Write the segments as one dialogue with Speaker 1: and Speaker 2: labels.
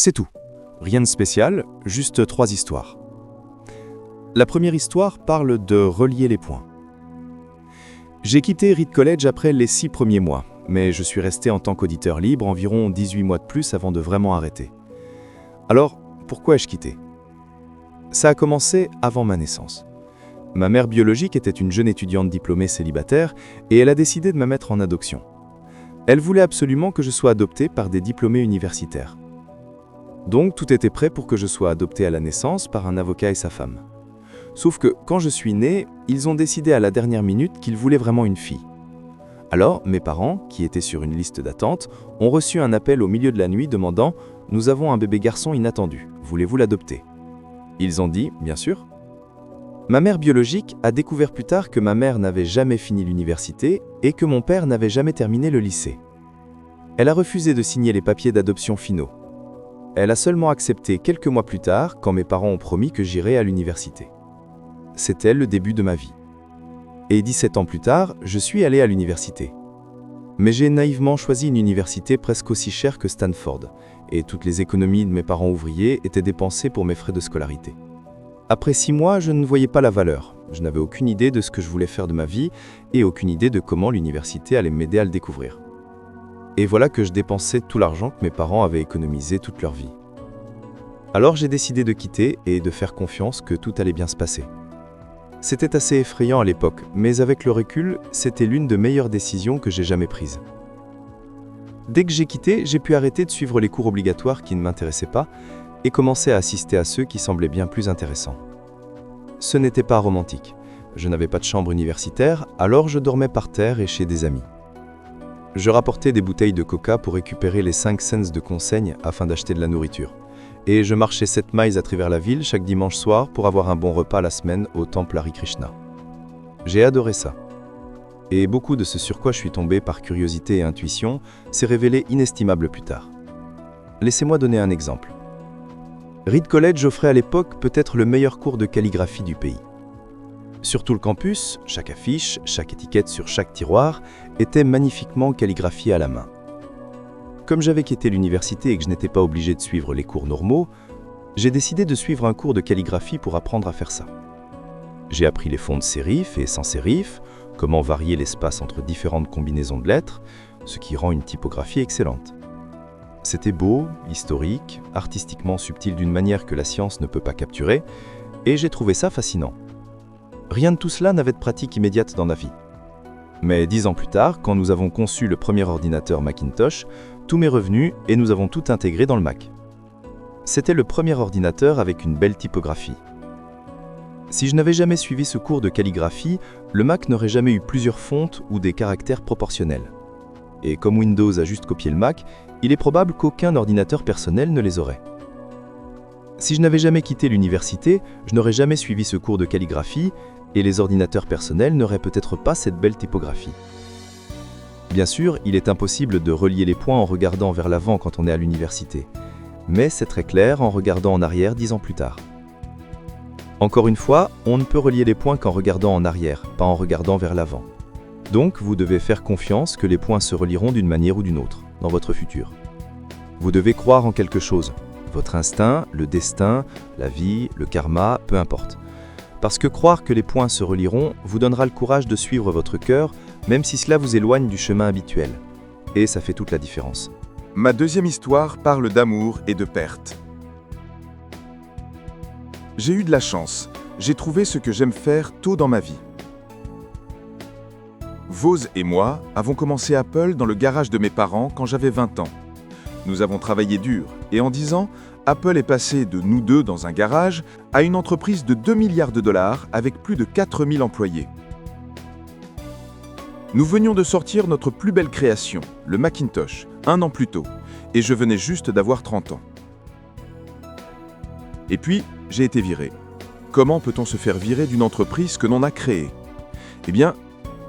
Speaker 1: C'est tout. Rien de spécial, juste 3 histoires. La première histoire parle de relier les points. J'ai quitté Reed College après les 6 premiers mois, mais je suis resté en tant qu'auditeur libre environ 18 mois de plus avant de vraiment arrêter. Alors, pourquoi ai-je quitté? Ça a commencé avant ma naissance. Ma mère biologique était une jeune étudiante diplômée célibataire et elle a décidé de me mettre en adoption. Elle voulait absolument que je sois adopté par des diplômés universitaires. Donc tout était prêt pour que je sois adopté à la naissance par un avocat et sa femme. Sauf que quand je suis né, ils ont décidé à la dernière minute qu'ils voulaient vraiment une fille. Alors mes parents, qui étaient sur une liste d'attente, ont reçu un appel au milieu de la nuit demandant « Nous avons un bébé garçon inattendu, voulez-vous l'adopter ?» Ils ont dit « Bien sûr ». Ma mère biologique a découvert plus tard que ma mère n'avait jamais fini l'université et que mon père n'avait jamais terminé le lycée. Elle a refusé de signer les papiers d'adoption finaux. Elle a seulement accepté quelques mois plus tard quand mes parents ont promis que j'irais à l'université. C'était le début de ma vie. Et 17 ans plus tard, je suis allé à l'université. Mais j'ai naïvement choisi une université presque aussi chère que Stanford, et toutes les économies de mes parents ouvriers étaient dépensées pour mes frais de scolarité. Après 6 mois, je ne voyais pas la valeur. Je n'avais aucune idée de ce que je voulais faire de ma vie et aucune idée de comment l'université allait m'aider à le découvrir. Et voilà que je dépensais tout l'argent que mes parents avaient économisé toute leur vie. Alors j'ai décidé de quitter et de faire confiance que tout allait bien se passer. C'était assez effrayant à l'époque, mais avec le recul, c'était l'une des meilleures décisions que j'ai jamais prises. Dès que j'ai quitté, j'ai pu arrêter de suivre les cours obligatoires qui ne m'intéressaient pas et commencer à assister à ceux qui semblaient bien plus intéressants. Ce n'était pas romantique. Je n'avais pas de chambre universitaire, alors je dormais par terre et chez des amis. Je rapportais des bouteilles de coca pour récupérer les 5 cents de consigne afin d'acheter de la nourriture. Et je marchais 7 miles à travers la ville chaque dimanche soir pour avoir un bon repas la semaine au temple Hare Krishna. J'ai adoré ça. Et beaucoup de ce sur quoi je suis tombé par curiosité et intuition s'est révélé inestimable plus tard. Laissez-moi donner un exemple. Reed College offrait à l'époque peut-être le meilleur cours de calligraphie du pays. Sur tout le campus, chaque affiche, chaque étiquette sur chaque tiroir était magnifiquement calligraphiée à la main. Comme j'avais quitté l'université et que je n'étais pas obligé de suivre les cours normaux, j'ai décidé de suivre un cours de calligraphie pour apprendre à faire ça. J'ai appris les fonds de sérif et sans sérif, comment varier l'espace entre différentes combinaisons de lettres, ce qui rend une typographie excellente. C'était beau, historique, artistiquement subtil d'une manière que la science ne peut pas capturer, et j'ai trouvé ça fascinant. Rien de tout cela n'avait de pratique immédiate dans ma vie. Mais 10 ans plus tard, quand nous avons conçu le premier ordinateur Macintosh, tout m'est revenu et nous avons tout intégré dans le Mac. C'était le premier ordinateur avec une belle typographie. Si je n'avais jamais suivi ce cours de calligraphie, le Mac n'aurait jamais eu plusieurs fontes ou des caractères proportionnels. Et comme Windows a juste copié le Mac, il est probable qu'aucun ordinateur personnel ne les aurait. Si je n'avais jamais quitté l'université, je n'aurais jamais suivi ce cours de calligraphie et les ordinateurs personnels n'auraient peut-être pas cette belle typographie. Bien sûr, il est impossible de relier les points en regardant vers l'avant quand on est à l'université, mais c'est très clair en regardant en arrière 10 ans plus tard. Encore une fois, on ne peut relier les points qu'en regardant en arrière, pas en regardant vers l'avant. Donc, vous devez faire confiance que les points se relieront d'une manière ou d'une autre, dans votre futur. Vous devez croire en quelque chose, votre instinct, le destin, la vie, le karma, peu importe. Parce que croire que les points se relieront vous donnera le courage de suivre votre cœur, même si cela vous éloigne du chemin habituel. Et ça fait toute la différence.
Speaker 2: Ma deuxième histoire parle d'amour et de perte. J'ai eu de la chance. J'ai trouvé ce que j'aime faire tôt dans ma vie. Vose et moi avons commencé Apple dans le garage de mes parents quand j'avais 20 ans. Nous avons travaillé dur et en 10 ans, Apple est passé de nous deux dans un garage à une entreprise de 2 milliards de dollars avec plus de 4000 employés. Nous venions de sortir notre plus belle création, le Macintosh, 1 an plus tôt, et je venais juste d'avoir 30 ans. Et puis, j'ai été viré. Comment peut-on se faire virer d'une entreprise que l'on a créée? Eh bien,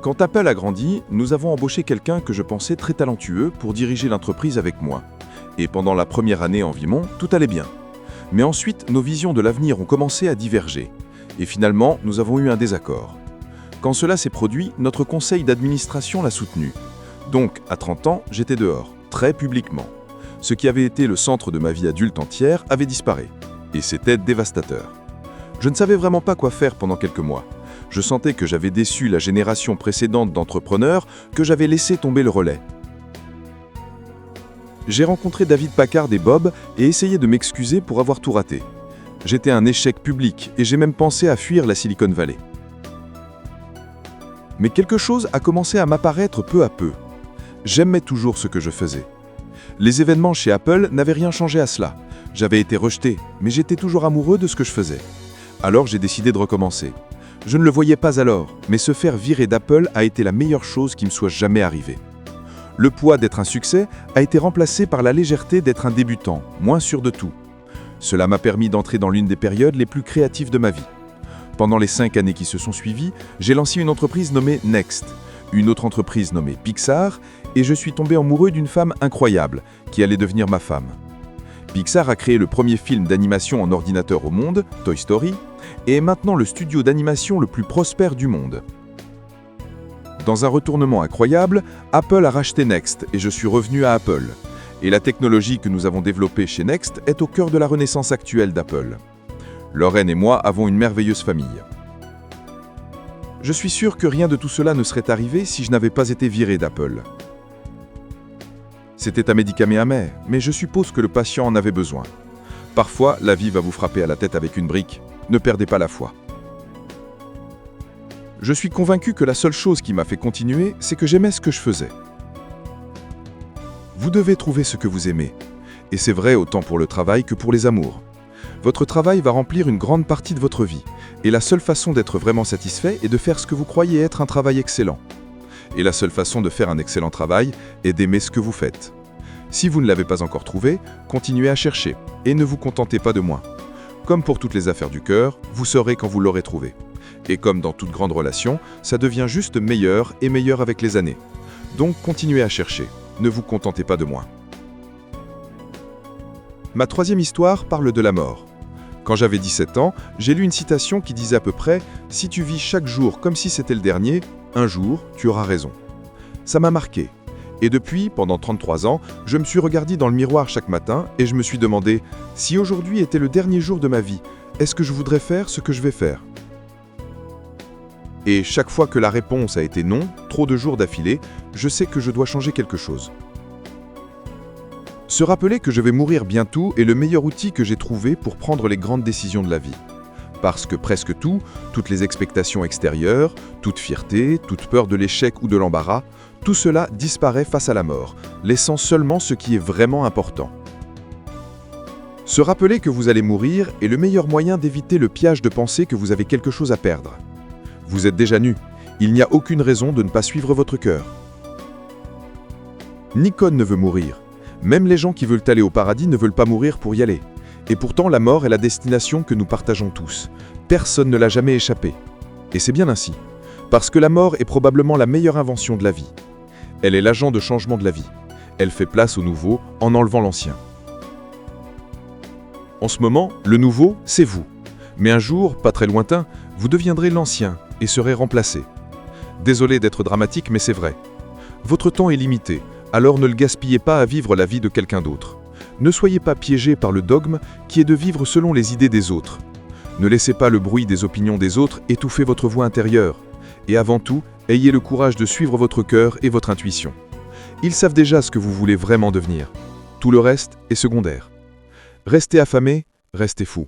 Speaker 2: quand Apple a grandi, nous avons embauché quelqu'un que je pensais très talentueux pour diriger l'entreprise avec moi. Et pendant la première année environ, tout allait bien. Mais ensuite, nos visions de l'avenir ont commencé à diverger. Et finalement, nous avons eu un désaccord. Quand cela s'est produit, notre conseil d'administration l'a soutenu. Donc, à 30 ans, j'étais dehors, très publiquement. Ce qui avait été le centre de ma vie adulte entière avait disparu. Et c'était dévastateur. Je ne savais vraiment pas quoi faire pendant quelques mois. Je sentais que j'avais déçu la génération précédente d'entrepreneurs, que j'avais laissé tomber le relais. J'ai rencontré David Packard et Bob et essayé de m'excuser pour avoir tout raté. J'étais un échec public et j'ai même pensé à fuir la Silicon Valley. Mais quelque chose a commencé à m'apparaître peu à peu. J'aimais toujours ce que je faisais. Les événements chez Apple n'avaient rien changé à cela. J'avais été rejeté, mais j'étais toujours amoureux de ce que je faisais. Alors j'ai décidé de recommencer. Je ne le voyais pas alors, mais se faire virer d'Apple a été la meilleure chose qui me soit jamais arrivée. Le poids d'être un succès a été remplacé par la légèreté d'être un débutant, moins sûr de tout. Cela m'a permis d'entrer dans l'une des périodes les plus créatives de ma vie. Pendant les 5 années qui se sont suivies, j'ai lancé une entreprise nommée Next, une autre entreprise nommée Pixar, et je suis tombé amoureux d'une femme incroyable, qui allait devenir ma femme. Pixar a créé le premier film d'animation en ordinateur au monde, Toy Story, et est maintenant le studio d'animation le plus prospère du monde. Dans un retournement incroyable, Apple a racheté Next et je suis revenu à Apple. Et la technologie que nous avons développée chez Next est au cœur de la renaissance actuelle d'Apple. Lorraine et moi avons une merveilleuse famille. Je suis sûr que rien de tout cela ne serait arrivé si je n'avais pas été viré d'Apple. C'était un médicament amer, mais je suppose que le patient en avait besoin. Parfois, la vie va vous frapper à la tête avec une brique. Ne perdez pas la foi. Je suis convaincu que la seule chose qui m'a fait continuer, c'est que j'aimais ce que je faisais. Vous devez trouver ce que vous aimez. Et c'est vrai autant pour le travail que pour les amours. Votre travail va remplir une grande partie de votre vie. Et la seule façon d'être vraiment satisfait est de faire ce que vous croyez être un travail excellent. Et la seule façon de faire un excellent travail est d'aimer ce que vous faites. Si vous ne l'avez pas encore trouvé, continuez à chercher et ne vous contentez pas de moins. Comme pour toutes les affaires du cœur, vous saurez quand vous l'aurez trouvé. Et comme dans toute grande relation, ça devient juste meilleur et meilleur avec les années. Donc continuez à chercher, ne vous contentez pas de moins. Ma troisième histoire parle de la mort. Quand j'avais 17 ans, j'ai lu une citation qui disait à peu près « Si tu vis chaque jour comme si c'était le dernier, un jour, tu auras raison ». Ça m'a marqué. Et depuis, pendant 33 ans, je me suis regardé dans le miroir chaque matin et je me suis demandé « Si aujourd'hui était le dernier jour de ma vie, est-ce que je voudrais faire ce que je vais faire ?» Et chaque fois que la réponse a été non, trop de jours d'affilée, je sais que je dois changer quelque chose. Se rappeler que je vais mourir bientôt est le meilleur outil que j'ai trouvé pour prendre les grandes décisions de la vie. Parce que presque tout, toutes les expectations extérieures, toute fierté, toute peur de l'échec ou de l'embarras, tout cela disparaît face à la mort, laissant seulement ce qui est vraiment important. Se rappeler que vous allez mourir est le meilleur moyen d'éviter le piège de penser que vous avez quelque chose à perdre. Vous êtes déjà nu, il n'y a aucune raison de ne pas suivre votre cœur. Nikon ne veut mourir. Même les gens qui veulent aller au paradis ne veulent pas mourir pour y aller. Et pourtant, la mort est la destination que nous partageons tous. Personne ne l'a jamais échappé. Et c'est bien ainsi. Parce que la mort est probablement la meilleure invention de la vie. Elle est l'agent de changement de la vie. Elle fait place au nouveau en enlevant l'ancien. En ce moment, le nouveau, c'est vous. Mais un jour, pas très lointain, vous deviendrez l'ancien et serez remplacé. Désolé d'être dramatique, mais c'est vrai. Votre temps est limité. Alors ne le gaspillez pas à vivre la vie de quelqu'un d'autre. Ne soyez pas piégé par le dogme qui est de vivre selon les idées des autres. Ne laissez pas le bruit des opinions des autres étouffer votre voix intérieure. Et avant tout, ayez le courage de suivre votre cœur et votre intuition. Ils savent déjà ce que vous voulez vraiment devenir. Tout le reste est secondaire. Restez affamé, restez fou.